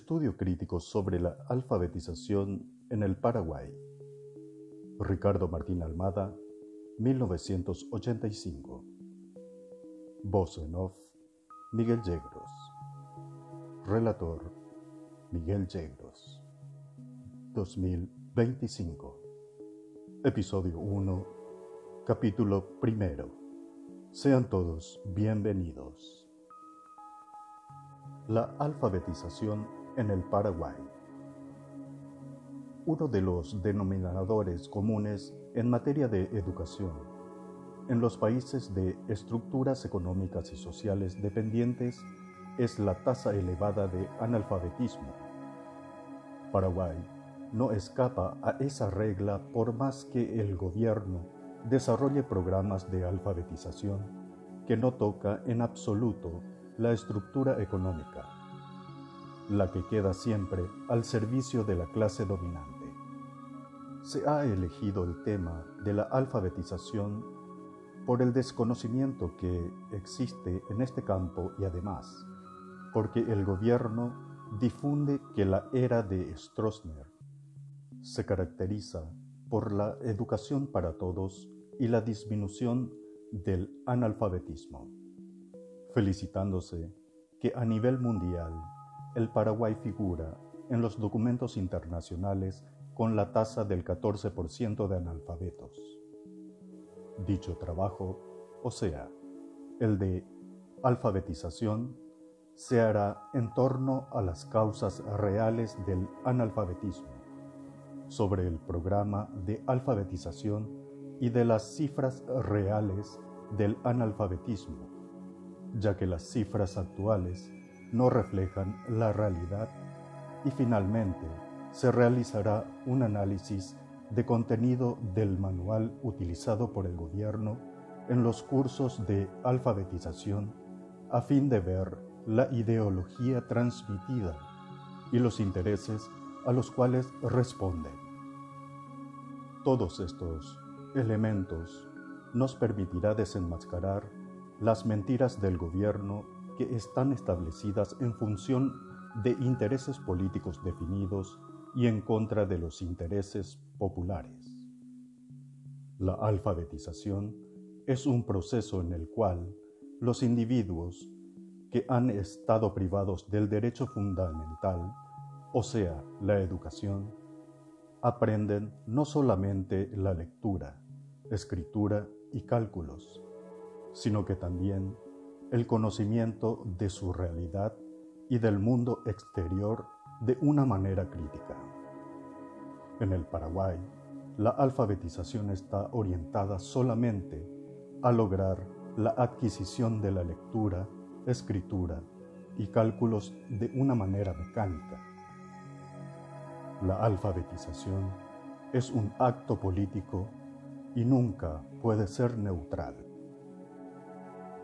Estudio crítico sobre la alfabetización en el Paraguay. Ricardo Martín Almada, 1985. Voz en off, Miguel Yegros. Relator, Miguel Yegros. 2025. Episodio 1, capítulo 1. Sean todos bienvenidos. La alfabetización en el Paraguay. Uno de los denominadores comunes en materia de educación en los países de estructuras económicas y sociales dependientes es la tasa elevada de analfabetismo. Paraguay no escapa a esa regla por más que el gobierno desarrolle programas de alfabetización que no toca en absoluto la estructura económica, la que queda siempre al servicio de la clase dominante. Se ha elegido el tema de la alfabetización por el desconocimiento que existe en este campo y además porque el gobierno difunde que la era de Stroessner se caracteriza por la educación para todos y la disminución del analfabetismo, felicitándose que a nivel mundial el Paraguay figura en los documentos internacionales con la tasa del 14% de analfabetos. Dicho trabajo, o sea, el de alfabetización, se hará en torno a las causas reales del analfabetismo, sobre el programa de alfabetización y de las cifras reales del analfabetismo, ya que las cifras actuales no reflejan la realidad, y finalmente se realizará un análisis de contenido del manual utilizado por el gobierno en los cursos de alfabetización a fin de ver la ideología transmitida y los intereses a los cuales responden. Todos estos elementos nos permitirá desenmascarar las mentiras del gobierno que están establecidas en función de intereses políticos definidos y en contra de los intereses populares. La alfabetización es un proceso en el cual los individuos que han estado privados del derecho fundamental, o sea, la educación, aprenden no solamente la lectura, escritura y cálculos, sino que también el conocimiento de su realidad y del mundo exterior de una manera crítica. En el Paraguay, la alfabetización está orientada solamente a lograr la adquisición de la lectura, escritura y cálculos de una manera mecánica. La alfabetización es un acto político y nunca puede ser neutral.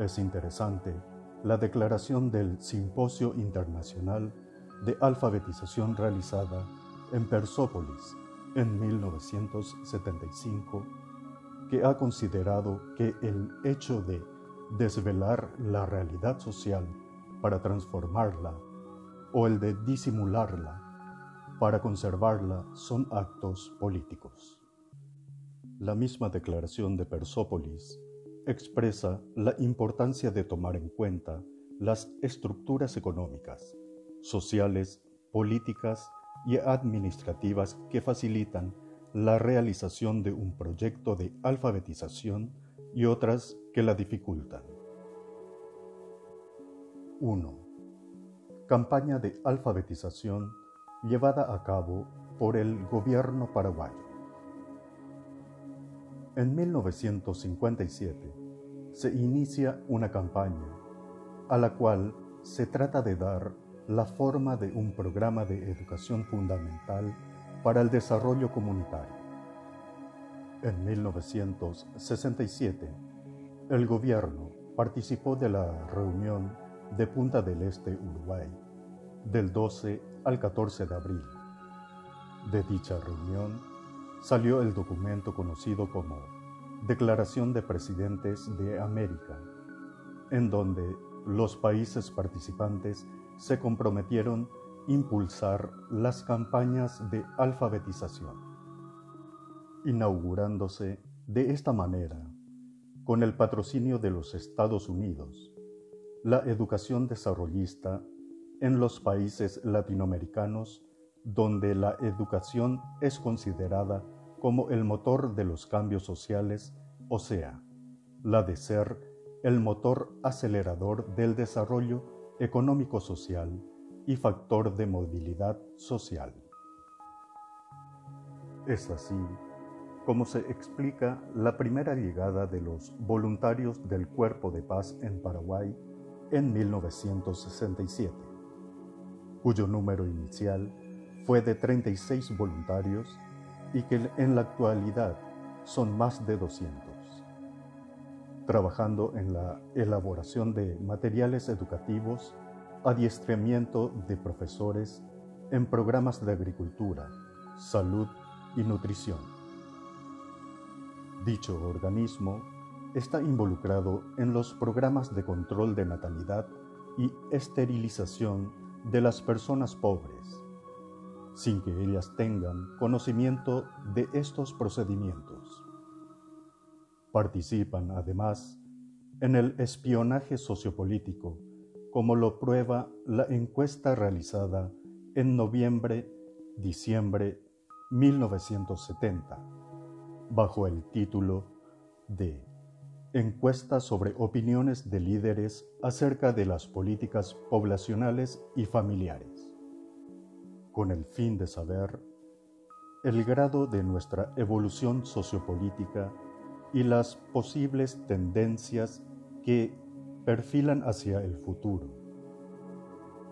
Es interesante la declaración del Simposio Internacional de Alfabetización realizada en Persópolis en 1975, que ha considerado que el hecho de desvelar la realidad social para transformarla o el de disimularla para conservarla son actos políticos. La misma declaración de Persópolis expresa la importancia de tomar en cuenta las estructuras económicas, sociales, políticas y administrativas que facilitan la realización de un proyecto de alfabetización y otras que la dificultan. 1. Campaña de alfabetización llevada a cabo por el gobierno paraguayo. En 1957 se inicia una campaña a la cual se trata de dar la forma de un programa de educación fundamental para el desarrollo comunitario. En 1967, el gobierno participó de la reunión de Punta del Este, Uruguay, del 12 al 14 de abril. De dicha reunión salió el documento conocido como Declaración de Presidentes de América, en donde los países participantes se comprometieron impulsar las campañas de alfabetización, inaugurándose de esta manera, con el patrocinio de los Estados Unidos, la educación desarrollista en los países latinoamericanos donde la educación es considerada como el motor de los cambios sociales, o sea, la de ser el motor acelerador del desarrollo económico-social y factor de movilidad social. Es así como se explica la primera llegada de los voluntarios del Cuerpo de Paz en Paraguay en 1967, cuyo número inicial fue de 36 voluntarios y que en la actualidad son más de 200, trabajando en la elaboración de materiales educativos, adiestramiento de profesores en programas de agricultura, salud y nutrición. Dicho organismo está involucrado en los programas de control de natalidad y esterilización de las personas pobres, sin que ellas tengan conocimiento de estos procedimientos. Participan, además, en el espionaje sociopolítico, como lo prueba la encuesta realizada en noviembre-diciembre 1970, bajo el título de Encuesta sobre opiniones de líderes acerca de las políticas poblacionales y familiares, con el fin de saber el grado de nuestra evolución sociopolítica y las posibles tendencias que perfilan hacia el futuro.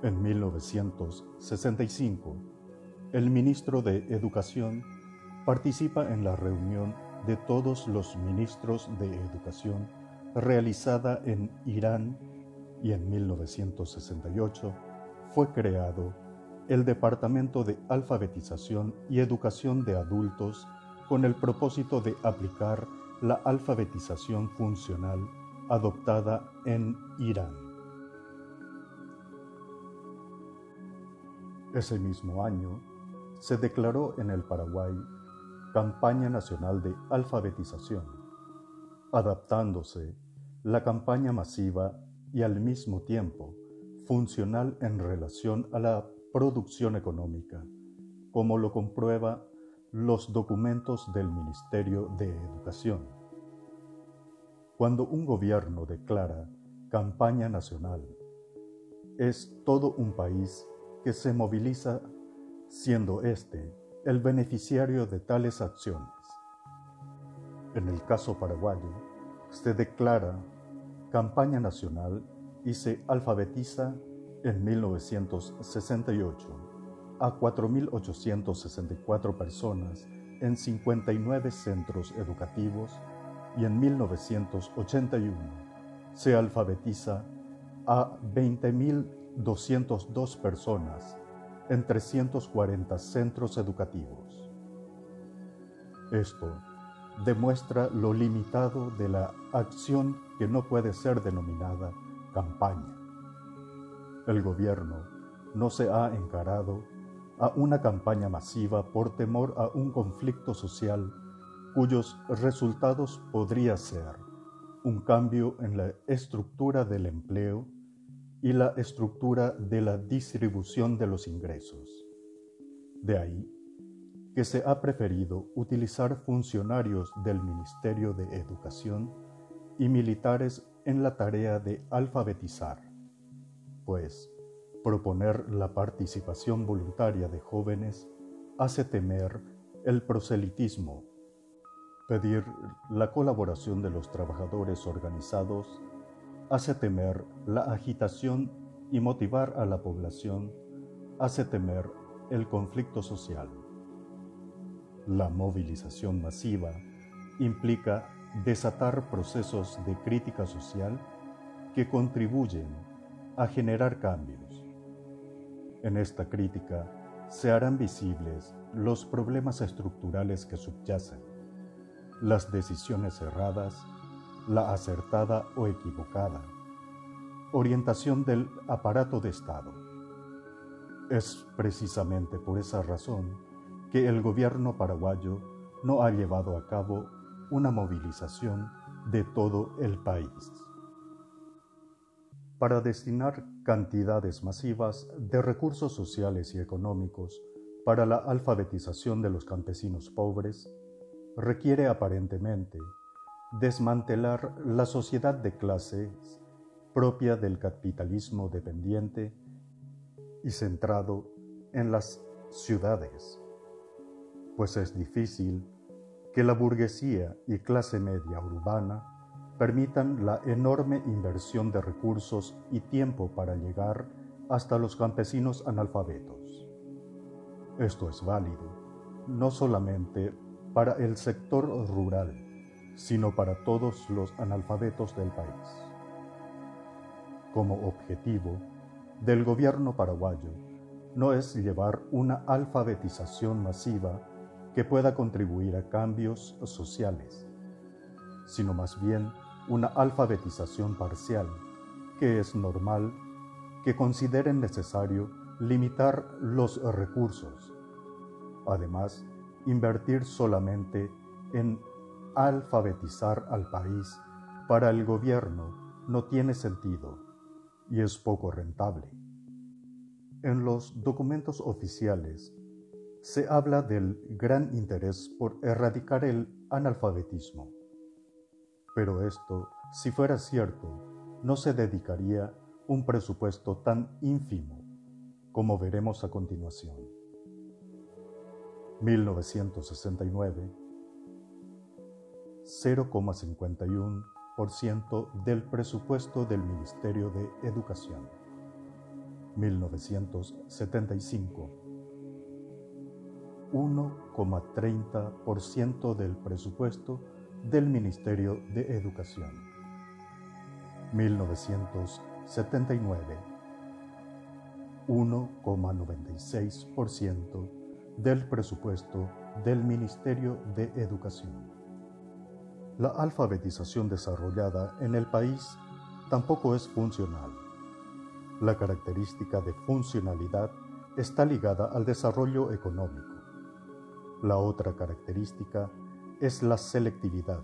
En 1965, el ministro de Educación participa en la reunión de todos los ministros de Educación realizada en Irán y en 1968 fue creado el Departamento de Alfabetización y Educación de Adultos con el propósito de aplicar la alfabetización funcional adoptada en Irán. Ese mismo año se declaró en el Paraguay Campaña Nacional de Alfabetización, adaptándose la campaña masiva y al mismo tiempo funcional en relación a la producción económica, como lo comprueba los documentos del Ministerio de Educación. Cuando un gobierno declara campaña nacional, es todo un país que se moviliza, siendo este el beneficiario de tales acciones. En el caso paraguayo, se declara campaña nacional y se alfabetiza en 1968 a 4.864 personas en 59 centros educativos y en 1981 se alfabetiza a 20.202 personas en 340 centros educativos. Esto demuestra lo limitado de la acción que no puede ser denominada campaña. El gobierno no se ha encarado a una campaña masiva por temor a un conflicto social cuyos resultados podría ser un cambio en la estructura del empleo y la estructura de la distribución de los ingresos. De ahí que se ha preferido utilizar funcionarios del Ministerio de Educación y militares en la tarea de alfabetizar, pues proponer la participación voluntaria de jóvenes hace temer el proselitismo. Pedir la colaboración de los trabajadores organizados hace temer la agitación y motivar a la población hace temer el conflicto social. La movilización masiva implica desatar procesos de crítica social que contribuyen a generar cambios. En esta crítica se harán visibles los problemas estructurales que subyacen, las decisiones erradas, la acertada o equivocada, orientación del aparato de Estado. Es precisamente por esa razón que el gobierno paraguayo no ha llevado a cabo una movilización de todo el país para destinar cantidades masivas de recursos sociales y económicos para la alfabetización de los campesinos pobres. Requiere aparentemente desmantelar la sociedad de clases propia del capitalismo dependiente y centrado en las ciudades, pues es difícil que la burguesía y clase media urbana permitan la enorme inversión de recursos y tiempo para llegar hasta los campesinos analfabetos. Esto es válido no solamente para el sector rural, sino para todos los analfabetos del país. Como objetivo del gobierno paraguayo no es llevar una alfabetización masiva que pueda contribuir a cambios sociales, sino más bien una alfabetización parcial, que es normal que consideren necesario limitar los recursos. Además, invertir solamente en alfabetizar al país para el gobierno no tiene sentido y es poco rentable. En los documentos oficiales se habla del gran interés por erradicar el analfabetismo, pero esto, si fuera cierto, no se dedicaría un presupuesto tan ínfimo, como veremos a continuación. 1969, 0,51% del presupuesto del Ministerio de Educación. 1975, 1,30% del presupuesto del Ministerio de Educación. 1979, 1,96% del presupuesto del Ministerio de Educación. La alfabetización desarrollada en el país tampoco es funcional. La característica de funcionalidad está ligada al desarrollo económico. La otra característica es la selectividad.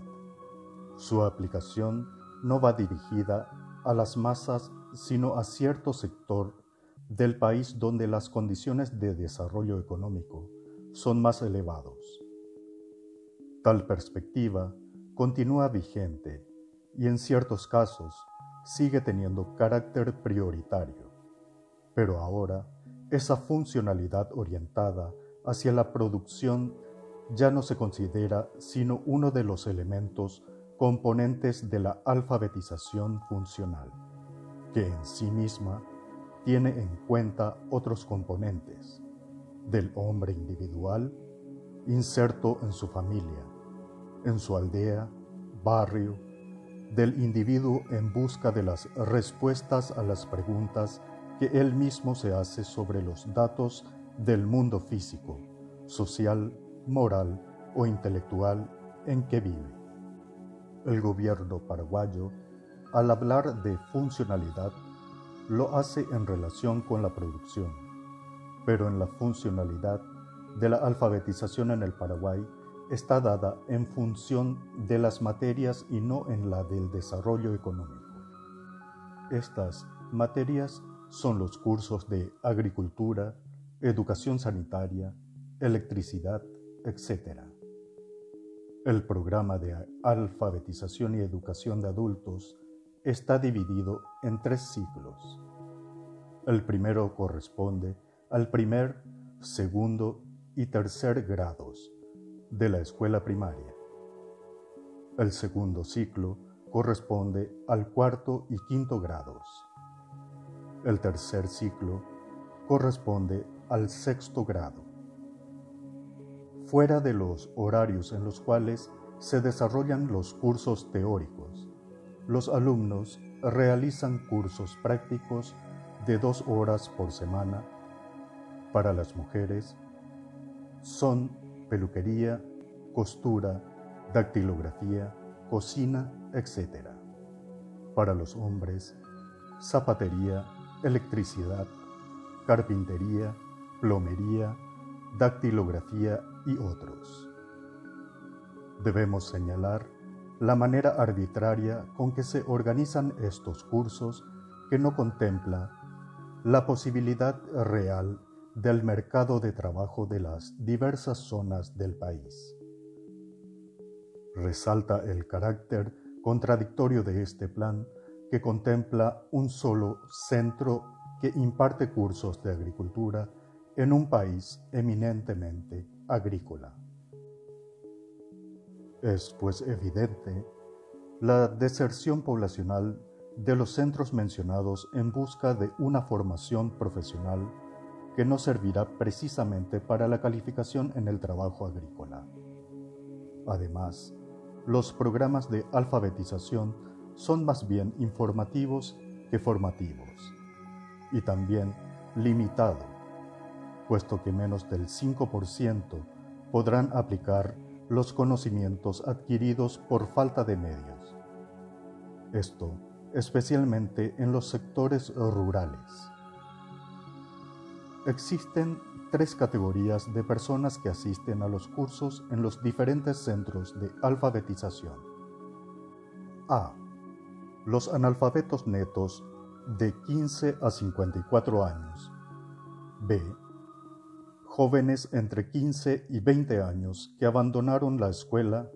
Su aplicación no va dirigida a las masas, sino a cierto sector del país donde las condiciones de desarrollo económico son más elevados. Tal perspectiva continúa vigente y en ciertos casos sigue teniendo carácter prioritario, pero ahora esa funcionalidad orientada hacia la producción ya no se considera sino uno de los elementos componentes de la alfabetización funcional, que en sí misma tiene en cuenta otros componentes del hombre individual inserto en su familia, en su aldea, barrio, del individuo en busca de las respuestas a las preguntas que él mismo se hace sobre los datos del mundo físico, social, moral o intelectual en que vive. El gobierno paraguayo, al hablar de funcionalidad, lo hace en relación con la producción, pero en la funcionalidad de la alfabetización en el Paraguay está dada en función de las materias y no en la del desarrollo económico. Estas materias son los cursos de agricultura, educación sanitaria, electricidad, etc. El programa de alfabetización y educación de adultos está dividido en 3 ciclos. El primero corresponde al primer, segundo y tercer grados de la escuela primaria. El segundo ciclo corresponde al cuarto y quinto grados. El tercer ciclo corresponde al sexto grado. Fuera de los horarios en los cuales se desarrollan los cursos teóricos, los alumnos realizan cursos prácticos de 2 horas por semana. Para las mujeres son peluquería, costura, dactilografía, cocina, etc. Para los hombres, zapatería, electricidad, carpintería, plomería, dactilografía y otros. Debemos señalar la manera arbitraria con que se organizan estos cursos que no contempla la posibilidad real del mercado de trabajo de las diversas zonas del país. Resalta el carácter contradictorio de este plan que contempla un solo centro que imparte cursos de agricultura en un país eminentemente agrícola. Es pues evidente la deserción poblacional de los centros mencionados en busca de una formación profesional que no servirá precisamente para la calificación en el trabajo agrícola. Además, los programas de alfabetización son más bien informativos que formativos, y también limitado, puesto que menos del 5% podrán aplicar los conocimientos adquiridos por falta de medios. Esto especialmente en los sectores rurales. Existen 3 categorías de personas que asisten a los cursos en los diferentes centros de alfabetización. A. Los analfabetos netos de 15 a 54 años. B. Jóvenes entre 15 y 20 años que abandonaron la escuela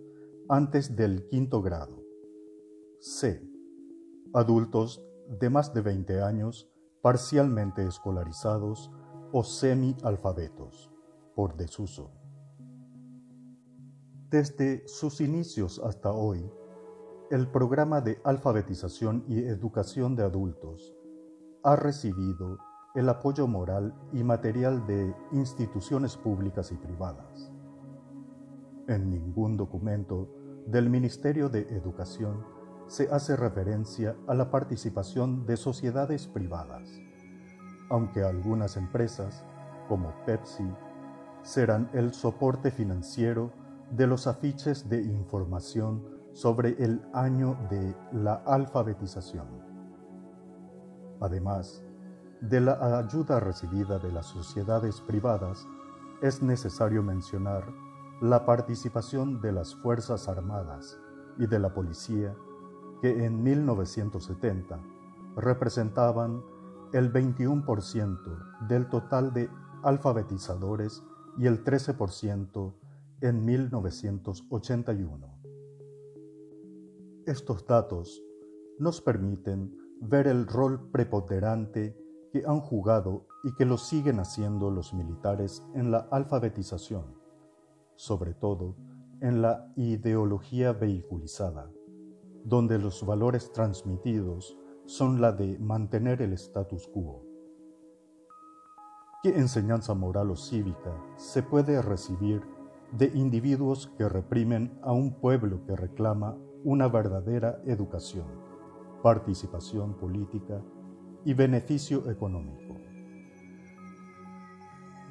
antes del 5º grado. C. Adultos de más de 20 años parcialmente escolarizados o semi-alfabetos, por desuso. Desde sus inicios hasta hoy, el programa de alfabetización y educación de adultos ha recibido el apoyo moral y material de instituciones públicas y privadas. En ningún documento del Ministerio de Educación se hace referencia a la participación de sociedades privadas, aunque algunas empresas, como Pepsi, serán el soporte financiero de los afiches de información sobre el año de la alfabetización. Además de la ayuda recibida de las sociedades privadas, es necesario mencionar la participación de las Fuerzas Armadas y de la Policía, que en 1970 representaban el 21% del total de alfabetizadores y el 13% en 1981. Estos datos nos permiten ver el rol preponderante que han jugado y que lo siguen haciendo los militares en la alfabetización, sobre todo en la ideología vehiculizada, donde los valores transmitidos son la de mantener el status quo. ¿Qué enseñanza moral o cívica se puede recibir de individuos que reprimen a un pueblo que reclama una verdadera educación, participación política y beneficio económico?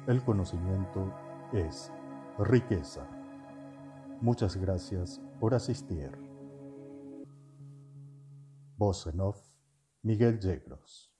El conocimiento es riqueza. Muchas gracias por asistir. Voz en off, Miguel Yegros.